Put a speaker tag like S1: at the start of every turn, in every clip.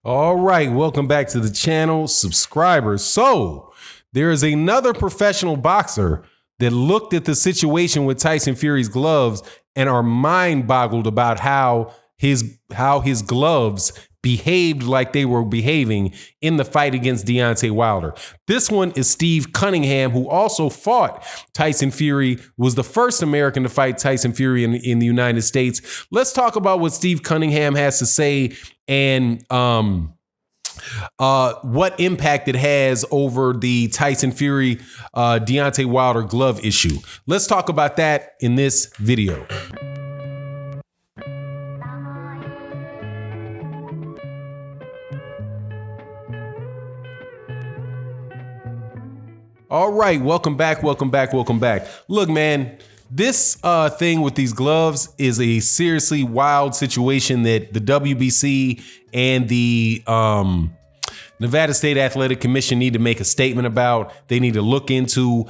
S1: All right, welcome back to the channel, subscribers. So there is another professional boxer that looked at the situation with Tyson Fury's gloves and are mind boggled about how his gloves behaved like they were behaving in the fight against Deontay Wilder. This one is Steve Cunningham, who also fought Tyson Fury, was the first American to fight Tyson Fury in the United States. Let's talk about what Steve Cunningham has to say and what impact it has over the Tyson Fury Deontay Wilder glove issue. Let's talk about that in this video. All right, welcome back. Look, man, this thing with these gloves is a seriously wild situation that the WBC and the Nevada State Athletic Commission need to make a statement about. They need to look into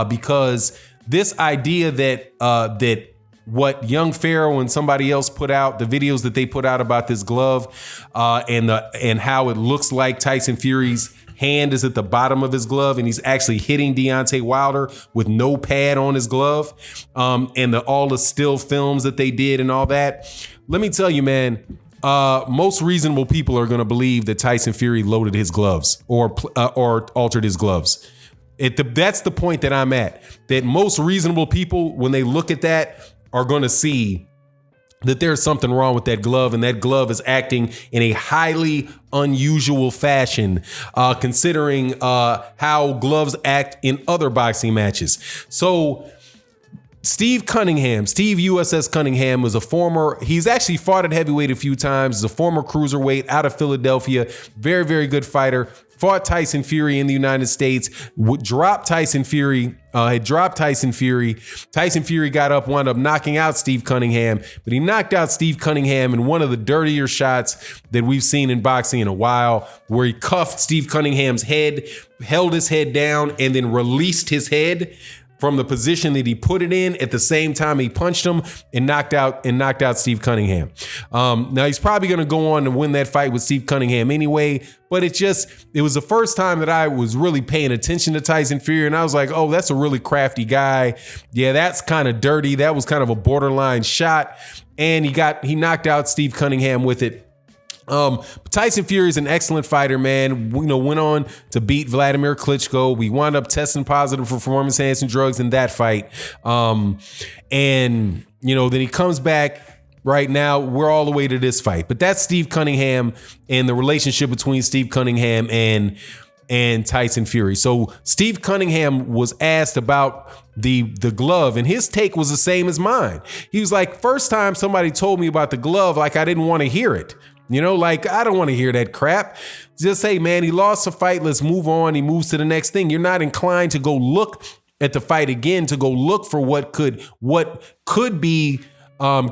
S1: because this idea that what Young Pharaoh and somebody else put out, the videos that they put out about this glove and how it looks like Tyson Fury's hand is at the bottom of his glove and he's actually hitting Deontay Wilder with no pad on his glove, and all the still films that they did and all that. Let me tell you, man, most reasonable people are going to believe that Tyson Fury loaded his gloves or altered his gloves. That's the point that I'm at, that most reasonable people, when they look at that, are going to see that there's something wrong with that glove, and that glove is acting in a highly unusual fashion, considering how gloves act in other boxing matches. So Steve USS Cunningham was he's actually fought at heavyweight a few times, is a former cruiserweight out of Philadelphia, very, very good fighter. Fought Tyson Fury in the United States, dropped Tyson Fury, Tyson Fury got up, wound up knocking out Steve Cunningham, but he knocked out Steve Cunningham in one of the dirtier shots that we've seen in boxing in a while, where he cuffed Steve Cunningham's head, held his head down, and then released his head from the position that he put it in at the same time he punched him and knocked out Steve Cunningham. Now he's probably going to go on to win that fight with Steve Cunningham anyway, but it was the first time that I was really paying attention to Tyson Fury, and I was like, oh, that's a really crafty guy. Yeah, that's kind of dirty. That was kind of a borderline shot, and he knocked out Steve Cunningham with it. Tyson Fury is an excellent fighter, man. Went on to beat Vladimir Klitschko. We wound up testing positive for performance-enhancing drugs in that fight. And then he comes back. Right now, we're all the way to this fight. But that's Steve Cunningham and the relationship between Steve Cunningham and Tyson Fury. So Steve Cunningham was asked about the glove, and his take was the same as mine. He was like, first time somebody told me about the glove, like I didn't want to hear it. Like, I don't want to hear that crap. Just say, man, he lost a fight. Let's move on. He moves to the next thing. You're not inclined to go look at the fight again, to go look for what could be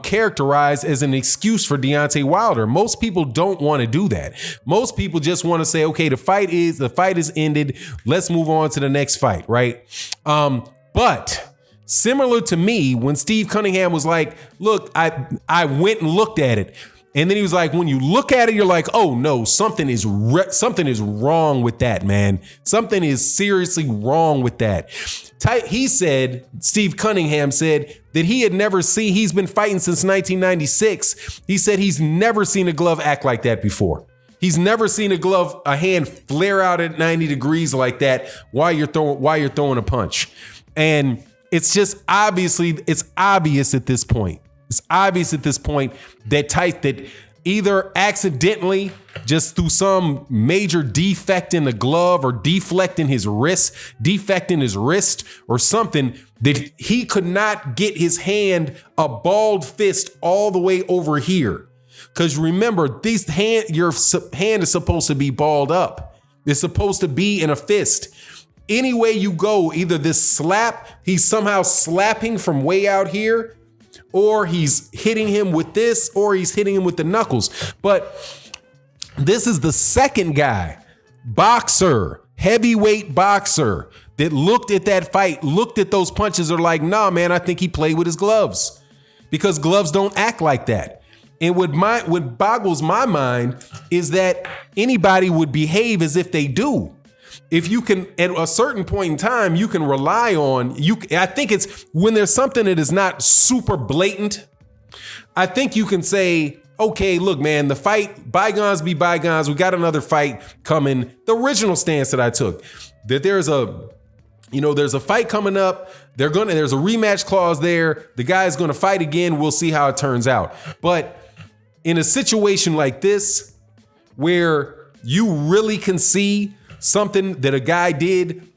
S1: characterized as an excuse for Deontay Wilder. Most people don't want to do that. Most people just want to say, okay, the fight is ended. Let's move on to the next fight, right? But similar to me, when Steve Cunningham was like, look, I went and looked at it. And then he was like, when you look at it, you're like, oh no, something is wrong with that, man. Something is seriously wrong with that. Steve Cunningham said that he's been fighting since 1996. He said he's never seen a glove act like that before. He's never seen a hand flare out at 90 degrees like that while you're throwing a punch. And it's obvious at this point. It's obvious at this point that either accidentally, just through some major defect in the glove or defect in his wrist or something, that he could not get his hand, a balled fist, all the way over here. Because remember, your hand is supposed to be balled up. It's supposed to be in a fist. Any way you go, either this slap, he's somehow slapping from way out here, or he's hitting him with this, or he's hitting him with the knuckles. But this is the second guy, heavyweight boxer, that looked at that fight, looked at those punches, are like, nah, man, I think he played with his gloves, because gloves don't act like that. And what boggles my mind is that anybody would behave as if they do. If you can, at a certain point in time, you can rely on you. I think it's when there's something that is not super blatant. I think you can say, okay, look, man, the fight, bygones be bygones. We got another fight coming. The original stance that I took, that there's a fight coming up. There's a rematch clause there. The guy's going to fight again. We'll see how it turns out. But in a situation like this, where you really can see something that a guy did,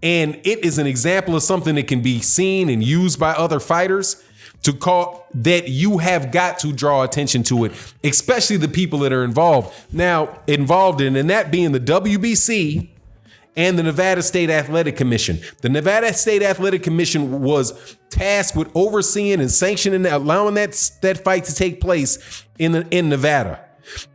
S1: and it is an example of something that can be seen and used by other fighters, to call that, you have got to draw attention to it, especially the people that are involved in, and that being the WBC and the Nevada State Athletic Commission. The Nevada State Athletic Commission was tasked with overseeing and sanctioning, allowing that fight to take place in Nevada.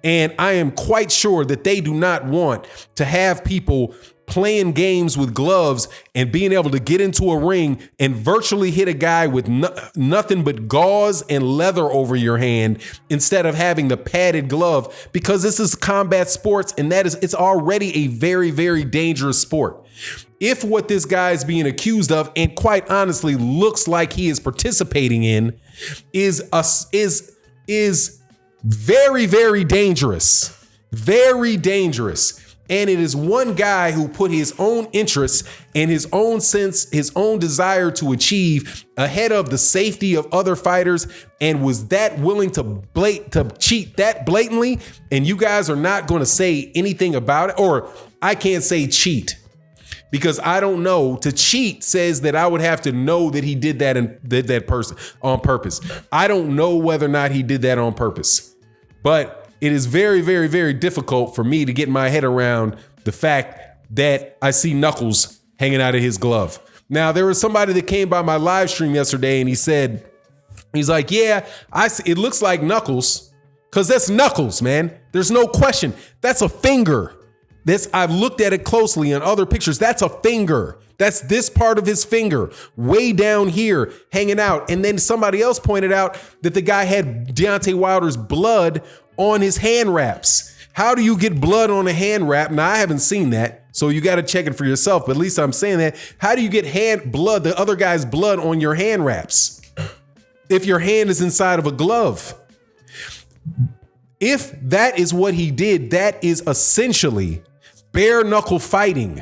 S1: And I am quite sure that they do not want to have people playing games with gloves and being able to get into a ring and virtually hit a guy with nothing but gauze and leather over your hand instead of having the padded glove, because this is combat sports, and it's already a very, very dangerous sport. If what this guy is being accused of, and quite honestly looks like he is participating in, is very, very dangerous, very dangerous. And it is one guy who put his own interests and his own desire to achieve ahead of the safety of other fighters, and was that willing to cheat that blatantly. And you guys are not going to say anything about it. Or I can't say cheat, because I don't know. To cheat says that I would have to know that he did that and did that person on purpose. I don't know whether or not he did that on purpose, but it is very, very, very difficult for me to get my head around the fact that I see knuckles hanging out of his glove. Now, there was somebody that came by my live stream yesterday, and he's like, yeah, I see, it looks like knuckles, because that's knuckles, man. There's no question. That's a finger. I've looked at it closely in other pictures. That's a finger. That's this part of his finger way down here hanging out. And then somebody else pointed out that the guy had Deontay Wilder's blood on his hand wraps. How do you get blood on a hand wrap? Now, I haven't seen that, so you got to check it for yourself, but at least I'm saying that. How do you get the other guy's blood on your hand wraps if your hand is inside of a glove? If that is what he did, that is essentially bare knuckle fighting.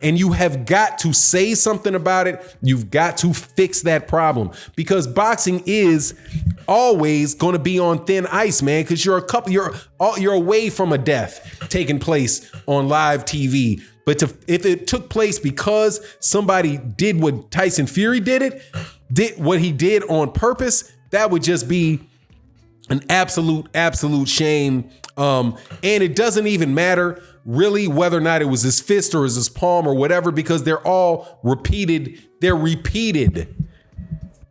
S1: And you have got to say something about it. You've got to fix that problem, because boxing is always going to be on thin ice, man, because you're away from a death taking place on live TV. But if it took place because somebody did what Tyson Fury did what he did on purpose, that would just be an absolute shame. And it doesn't even matter really whether or not it was his fist or his palm or whatever, because they're all repeated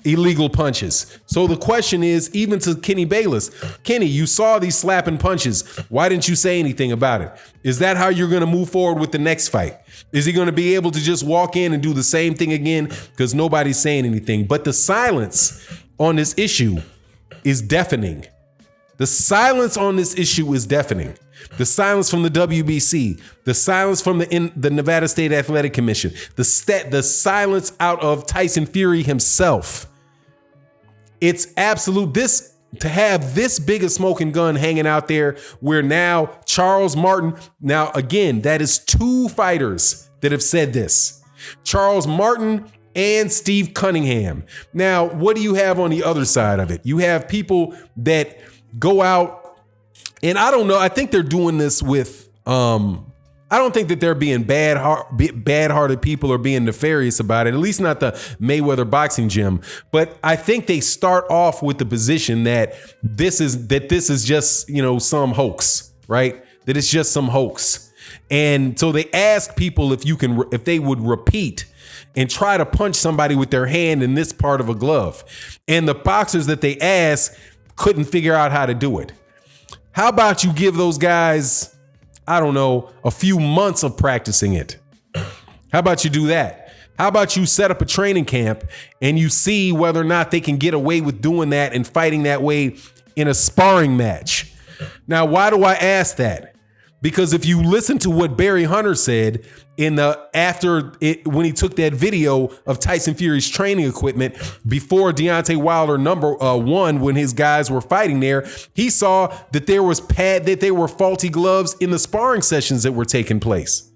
S1: illegal punches. So the question is, even to Kenny Bayless, Kenny, you saw these slapping punches. Why didn't you say anything about it? Is that how you're going to move forward with the next fight? Is he going to be able to just walk in and do the same thing again? Because nobody's saying anything. But the silence on this issue is deafening. The silence on this issue is deafening. The silence from the WBC, the silence from the Nevada State Athletic Commission, the silence out of Tyson Fury himself. It's absolute. To have this big a smoking gun hanging out there, where now Charles Martin, now again, that is two fighters that have said this. Charles Martin and Steve Cunningham. Now, what do you have on the other side of it? You have people that go out, and I don't know, I think they're doing this with, I don't think that they're being bad-hearted people or being nefarious about it, at least not the Mayweather boxing gym. But I think they start off with the position that this is just, some hoax, right? That it's just some hoax. And so they ask people if they would repeat and try to punch somebody with their hand in this part of a glove. And the boxers that they asked couldn't figure out how to do it. How about you give those guys, I don't know, a few months of practicing it? How about you do that? How about you set up a training camp and you see whether or not they can get away with doing that and fighting that way in a sparring match. Now, why do I ask that? Because if you listen to what Barry Hunter said when he took that video of Tyson Fury's training equipment before Deontay Wilder number one, when his guys were fighting there, he saw that there were faulty gloves in the sparring sessions that were taking place.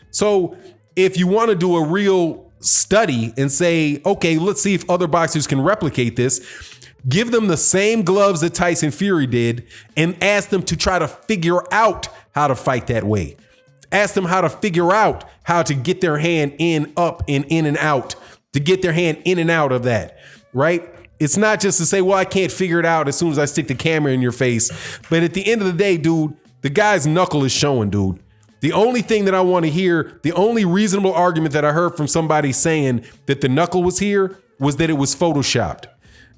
S1: So if you want to do a real study and say, okay, let's see if other boxers can replicate this, give them the same gloves that Tyson Fury did and ask them to try to figure out how to fight that way. Ask them how to figure out how to get their hand up and in and out, to get their hand in and out of that, right? It's not just to say, well, I can't figure it out as soon as I stick the camera in your face. But at the end of the day, dude, the guy's knuckle is showing, dude. The only thing that I want to hear, the only reasonable argument that I heard from somebody saying that the knuckle was here was that it was photoshopped.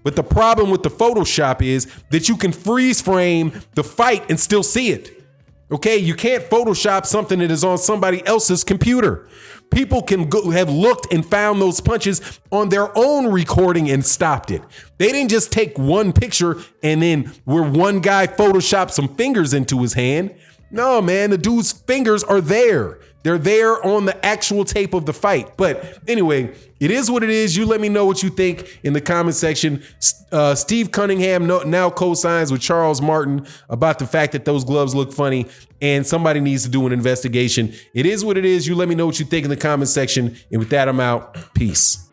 S1: But the problem with the Photoshop is that you can freeze frame the fight and still see it. Okay, you can't Photoshop something that is on somebody else's computer. People can have looked and found those punches on their own recording and stopped it. They didn't just take one picture and then where one guy Photoshopped some fingers into his hand. No, man, the dude's fingers are there. They're there on the actual tape of the fight. But anyway, it is what it is. You let me know what you think in the comment section. Steve Cunningham now co-signs with Charles Martin about the fact that those gloves look funny and somebody needs to do an investigation. It is what it is. You let me know what you think in the comment section. And with that, I'm out. Peace.